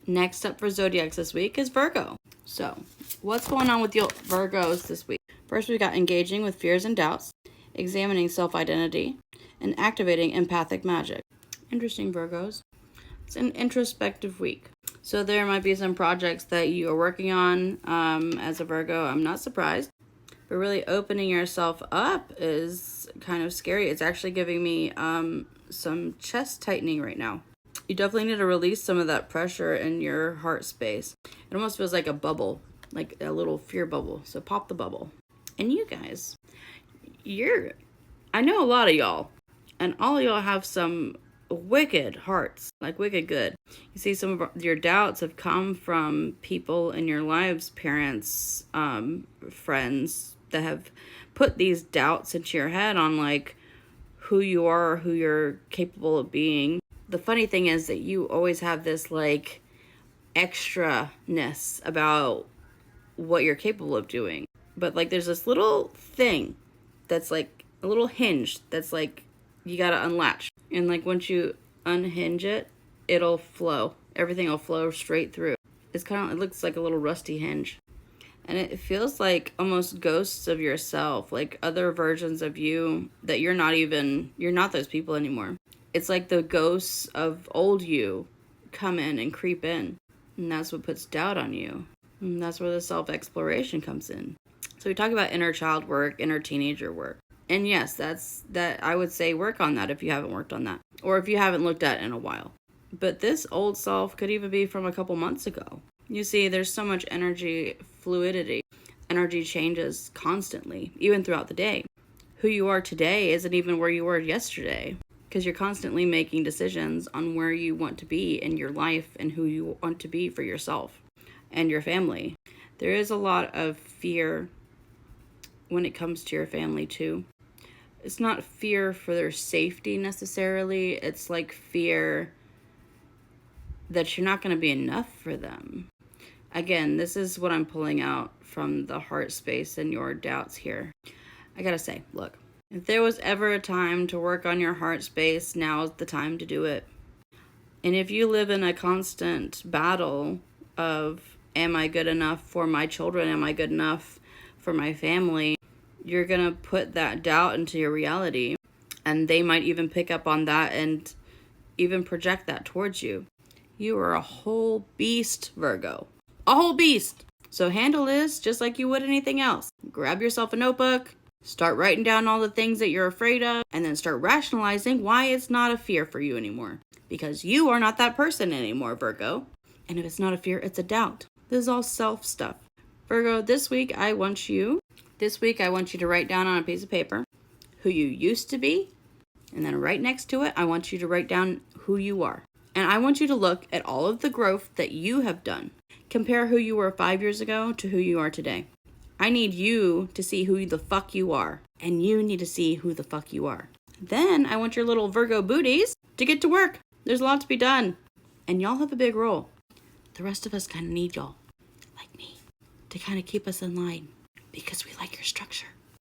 Next up for Zodiacs this week is Virgo. So, what's going on with your Virgos this week? First, we got engaging with fears and doubts, examining self-identity, and activating empathic magic. Interesting, Virgos. It's an introspective week. So there might be some projects that you are working on as a Virgo. I'm not surprised. But really opening yourself up is kind of scary. It's actually giving me some chest tightening right now. You definitely need to release some of that pressure in your heart space. It almost feels like a bubble, like a little fear bubble. So pop the bubble. And you guys, I know a lot of y'all, and all of y'all have some wicked hearts, like wicked good. You see, some of your doubts have come from people in your lives, parents, friends, that have put these doubts into your head on like who you are, who you're capable of being. The funny thing is that you always have this like extra-ness about what you're capable of doing. But like there's this little thing that's like a little hinge that's like you gotta unlatch. And like once you unhinge it, it'll flow. Everything will flow straight through. It looks like a little rusty hinge. And it feels like almost ghosts of yourself, like other versions of you that you're not those people anymore. It's like the ghosts of old you come in and creep in. And that's what puts doubt on you. And that's where the self-exploration comes in. So we talk about inner child work, inner teenager work. And yes, that I would say work on that if you haven't worked on that. Or if you haven't looked at it in a while. But this old self could even be from a couple months ago. You see, there's so much energy fluidity. Energy changes constantly, even throughout the day. Who you are today isn't even where you were yesterday. Because you're constantly making decisions on where you want to be in your life and who you want to be for yourself and your family. There is a lot of fear when it comes to your family too. It's not fear for their safety necessarily. It's like fear that you're not going to be enough for them. Again, this is what I'm pulling out from the heart space and your doubts here. I gotta say, look, if there was ever a time to work on your heart space, now is the time to do it. And if you live in a constant battle of, am I good enough for my children? Am I good enough for my family? You're going to put that doubt into your reality. And they might even pick up on that and even project that towards you. You are a whole beast, Virgo. A whole beast. So handle this just like you would anything else. Grab yourself a notebook. Start writing down all the things that you're afraid of, and then start rationalizing why it's not a fear for you anymore. Because you are not that person anymore, Virgo. And if it's not a fear, it's a doubt. This is all self stuff. Virgo, this week I want you to write down on a piece of paper who you used to be, and then right next to it, I want you to write down who you are. And I want you to look at all of the growth that you have done. Compare who you were 5 years ago to who you are today. I need you to see who the fuck you are. And you need to see who the fuck you are. Then I want your little Virgo booties to get to work. There's a lot to be done. And y'all have a big role. The rest of us kind of need y'all, like me, to kind of keep us in line. Because we like your structure.